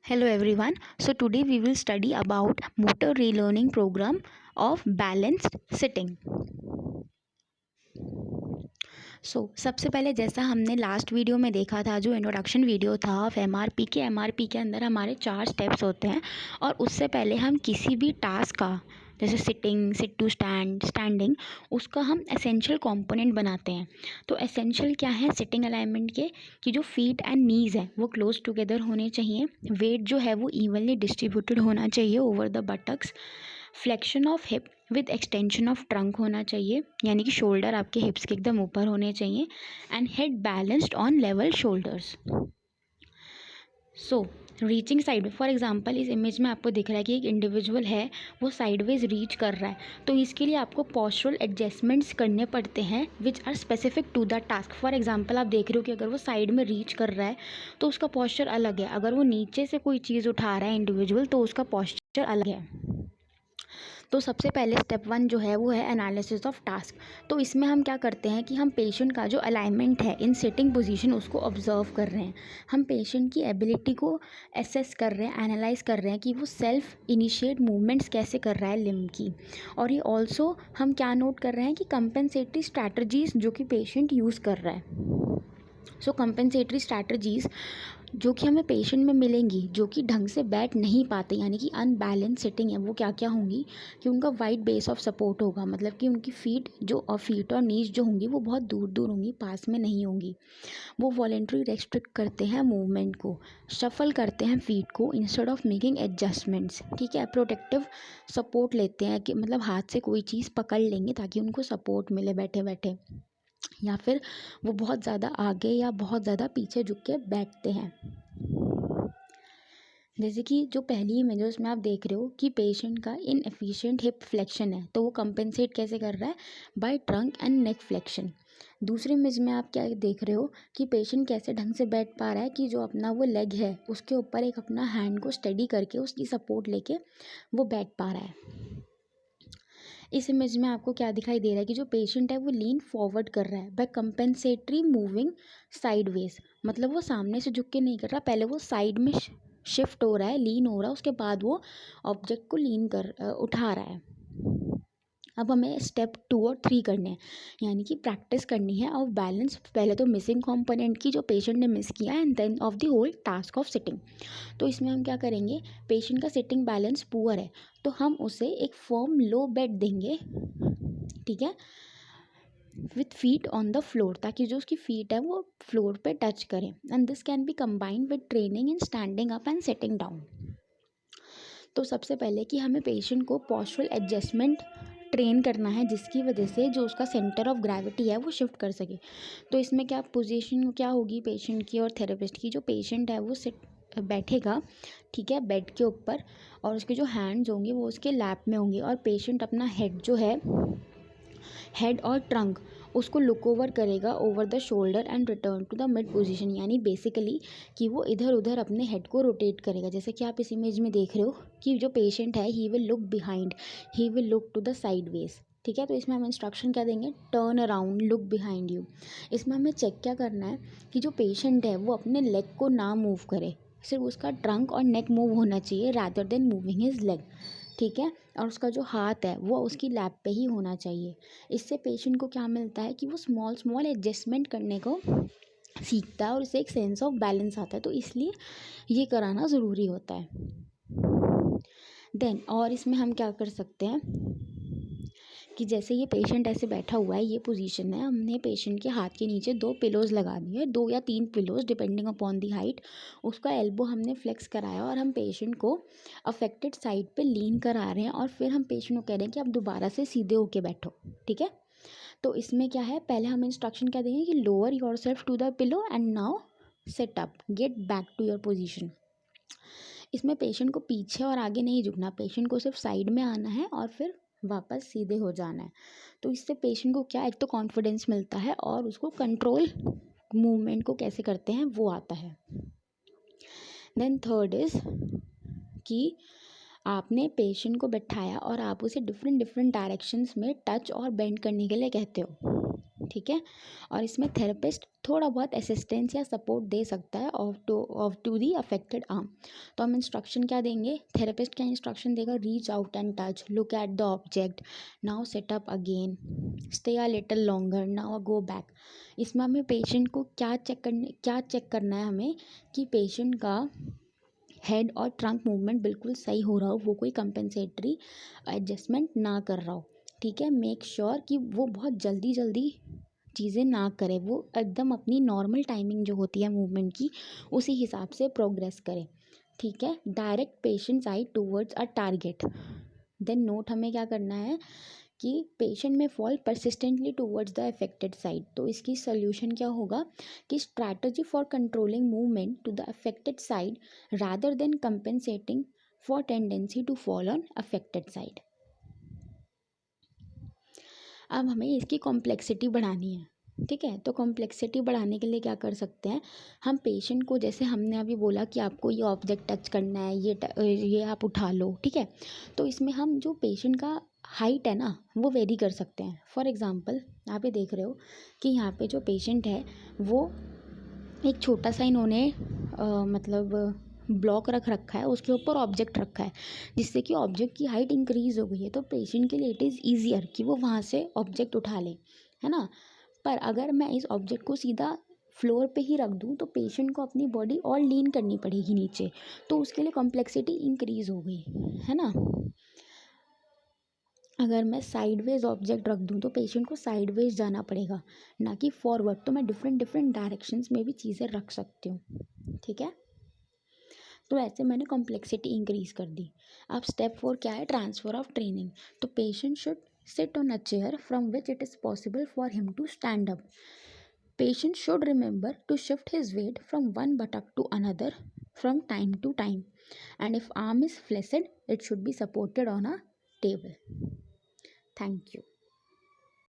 Hello everyone. So today we will study about motor relearning program of balanced sitting. सबसे पहले जैसा हमने last video में देखा था, जो इंट्रोडक्शन वीडियो था ऑफ एमआरपी के अंदर हमारे 4 स्टेप्स होते हैं और उससे पहले हम किसी भी टास्क का जैसे sitting, sit to stand, standing, उसका हम एसेंशियल कंपोनेंट बनाते हैं। तो एसेंशियल क्या है सिटिंग अलाइनमेंट के कि जो फीट एंड नीज है वो क्लोज टुगेदर होने चाहिए, वेट जो है वो इवनली डिस्ट्रीब्यूटेड होना चाहिए over the buttocks, flexion of hip with extension of trunk होना चाहिए, यानी कि शोल्डर आपके हिप्स के एकदम ऊपर होने चाहिए, and head balanced on level shoulders. So reaching side, for example इस इमेज में आपको दिख रहा है कि एक इंडिविजुअल है वो साइडवेज रीच कर रहा है, तो इसके लिए आपको पोस्चरल एडजस्टमेंट्स करने पड़ते हैं which are specific to the task. For example आप देख रहे हो कि अगर वो साइड में रीच कर रहा है तो उसका पोस्चर अलग है, अगर वो नीचे से कोई चीज़ उठा रहा है इंडिविजुअल तो उसका पोस्चर अलग है। तो सबसे पहले स्टेप 1 जो है वो है एनालिसिस ऑफ टास्क। तो इसमें हम क्या करते हैं कि हम पेशेंट का जो अलाइनमेंट है इन सिटिंग पोजीशन उसको ऑब्जर्व कर रहे हैं, हम पेशेंट की एबिलिटी को एसेस कर रहे हैं, एनालाइज कर रहे हैं कि वो सेल्फ इनिशिएट मूवमेंट्स कैसे कर रहा है लिम्ब की। और ये ऑल्सो हम क्या नोट कर रहे हैं कि कंपेंसेटरी स्ट्रैटेजीज जो कि पेशेंट यूज़ कर रहा है। सो कंपेंसेटरी स्ट्रैटेजीज़ जो कि हमें पेशेंट में मिलेंगी जो कि ढंग से बैठ नहीं पाते, यानी कि अनबैलेंस सिटिंग है, वो क्या क्या होंगी कि उनका वाइड बेस ऑफ सपोर्ट होगा, मतलब कि उनकी फीट और नीज जो होंगी वो बहुत दूर दूर होंगी, पास में नहीं होंगी। वो वॉलेंट्री रेस्ट्रिक्ट करते हैं मूवमेंट को, शफल करते हैं फीट को इंस्टेड ऑफ मेकिंग एडजस्टमेंट्स, ठीक है। प्रोटेक्टिव सपोर्ट लेते हैं कि मतलब हाथ से कोई चीज़ पकड़ लेंगे ताकि उनको सपोर्ट मिले बैठे बैठे, या फिर वो बहुत ज़्यादा आगे या बहुत ज़्यादा पीछे झुक के बैठते हैं। जैसे कि जो पहली इमेज है उसमें आप देख रहे हो कि पेशेंट का इनएफिशिएंट हिप फ्लेक्शन है, तो वो कंपेंसेट कैसे कर रहा है, by trunk and neck flexion. दूसरी इमेज में आप क्या देख रहे हो कि पेशेंट कैसे ढंग से बैठ पा रहा है कि जो अपना वो लेग है उसके ऊपर एक अपना हैंड को स्टेडी करके उसकी सपोर्ट लेके वो बैठ पा रहा है। इस इमेज में आपको क्या दिखाई दे रहा है कि जो पेशेंट है वो लीन फॉरवर्ड कर रहा है बाय कंपेंसेटरी मूविंग साइडवेज, मतलब वो सामने से झुक के नहीं कर रहा, पहले वो साइड में शिफ्ट हो रहा है, लीन हो रहा है, उसके बाद वो ऑब्जेक्ट को उठा रहा है। अब हमें स्टेप 2 और 3 करने हैं, यानी कि प्रैक्टिस करनी है ऑफ बैलेंस, पहले तो मिसिंग कंपोनेंट की जो पेशेंट ने मिस किया and then off the whole task of sitting. तो इसमें हम क्या करेंगे, पेशेंट का सिटिंग बैलेंस पुअर है तो हम उसे एक फर्म लो बेड देंगे, ठीक है, with feet on the floor, ताकि जो उसकी फीट है वो फ्लोर पे टच करें, and this can be combined with training in standing up and sitting down. तो सबसे पहले कि हमें पेशेंट को पोस्चरल एडजस्टमेंट ट्रेन करना है जिसकी वजह से जो उसका सेंटर ऑफ ग्रेविटी है वो शिफ्ट कर सके। तो इसमें क्या पोजीशन क्या होगी पेशेंट की और थेरेपिस्ट की, जो पेशेंट है वो बैठेगा, ठीक है, बेड के ऊपर, और उसके जो हैंड्स होंगे वो उसके लैप में होंगे, और पेशेंट अपना हेड और ट्रंक उसको लुक ओवर करेगा over the shoulder and return to the mid position, यानी बेसिकली कि वो इधर उधर अपने हेड को रोटेट करेगा। जैसे कि आप इस इमेज में देख रहे हो कि जो पेशेंट है he will look behind, he will look to the side ways, ठीक है। तो इसमें हम इंस्ट्रक्शन क्या देंगे, turn around, look behind you. इसमें हमें चेक क्या करना है कि जो पेशेंट है वो अपने लेग को ना मूव करे, सिर्फ उसका ट्रंक और नेक मूव होना चाहिए rather than moving his leg, ठीक है, और उसका जो हाथ है वो उसकी लैप पे ही होना चाहिए। इससे पेशेंट को क्या मिलता है कि वो स्मॉल स्मॉल एडजस्टमेंट करने को सीखता है और उससे एक सेंस ऑफ बैलेंस आता है, तो इसलिए ये कराना ज़रूरी होता है। देन और इसमें हम क्या कर सकते हैं कि जैसे ये पेशेंट ऐसे बैठा हुआ है, ये पोजीशन है, हमने पेशेंट के हाथ के नीचे 2 पिलोज़ लगा दिए, 2 या 3 pillows depending upon the height, उसका एल्बो हमने फ्लेक्स कराया और हम पेशेंट को अफेक्टेड साइड पे लीन करा रहे हैं, और फिर हम पेशेंट को कह रहे हैं कि आप दोबारा से सीधे होके बैठो, ठीक है। तो इसमें क्या है, पहले हम इंस्ट्रक्शन क्या देंगे कि lower yourself to the pillow and now set up, get back to your position. इसमें पेशेंट को पीछे और आगे नहीं झुकना, पेशेंट को सिर्फ साइड में आना है और फिर वापस सीधे हो जाना है। तो इससे पेशेंट को क्या, एक तो कॉन्फिडेंस मिलता है और उसको कंट्रोल मूवमेंट को कैसे करते हैं वो आता है। देन थर्ड इज़ कि आपने पेशेंट को बैठाया और आप उसे डिफरेंट डायरेक्शंस में टच और बेंड करने के लिए कहते हो, ठीक है। और इसमें थेरेपिस्ट थोड़ा बहुत असिस्टेंस या सपोर्ट दे सकता है off to the affected arm. तो हम इंस्ट्रक्शन क्या देंगे, थेरेपिस्ट क्या इंस्ट्रक्शन देगा, reach out and touch, look at the object, now set up again, stay a little longer, now go back. इसमें हमें पेशेंट को क्या चेक करना है हमें, कि पेशेंट का हेड और ट्रंक मूवमेंट बिल्कुल सही हो रहा हो, वो कोई कंपेंसेटरी एडजस्टमेंट ना कर रहा हो, ठीक है। मेक श्योर कि वो बहुत जल्दी जल्दी चीज़ें ना करे, वो एकदम अपनी नॉर्मल टाइमिंग जो होती है मूवमेंट की उसी हिसाब से प्रोग्रेस करे, ठीक है। Direct patients eye towards a target. Then note हमें क्या करना है कि पेशेंट में fall persistently towards the affected side. तो इसकी सोल्यूशन क्या होगा कि strategy for controlling movement to the affected side rather than compensating for tendency to fall on affected side. अब हमें इसकी कॉम्प्लेक्सिटी बढ़ानी है, ठीक है। तो कॉम्प्लेक्सिटी बढ़ाने के लिए क्या कर सकते हैं, हम पेशेंट को, जैसे हमने अभी बोला कि आपको ये ऑब्जेक्ट टच करना है, ये आप उठा लो, ठीक है। तो इसमें हम जो पेशेंट का हाइट है ना वो वेरी कर सकते हैं। फॉर एग्जांपल आप ये देख रहे हो कि यहाँ पे जो पेशेंट है वो एक छोटा सा इन्होंने मतलब ब्लॉक रख रखा है, उसके ऊपर ऑब्जेक्ट रखा है, जिससे कि ऑब्जेक्ट की हाइट इंक्रीज़ हो गई है। तो पेशेंट के लिए इट इज़ ईजियर कि वो वहाँ से ऑब्जेक्ट उठा ले, है ना। पर अगर मैं इस ऑब्जेक्ट को सीधा फ्लोर पे ही रख दूँ तो पेशेंट को अपनी बॉडी और लीन करनी पड़ेगी नीचे, तो उसके लिए कॉम्प्लेक्सिटी इंक्रीज़ हो गई, है ना। अगर मैं साइडवेज ऑब्जेक्ट रख दूँ तो पेशेंट को साइडवेज जाना पड़ेगा, ना कि फॉरवर्ड। तो मैं डिफरेंट डिफरेंट डायरेक्शंस में भी चीज़ें रख सकती हूँ, ठीक है। तो ऐसे मैंने कॉम्प्लेक्सिटी इंक्रीज़ कर दी। अब स्टेप 4 क्या है, ट्रांसफ़र ऑफ ट्रेनिंग। तो patient should sit on a chair from which it is possible for him to stand up. Patient should remember to shift his weight from one buttock to another from time to time. And if arm is flaccid, it should be supported on a table. Thank you.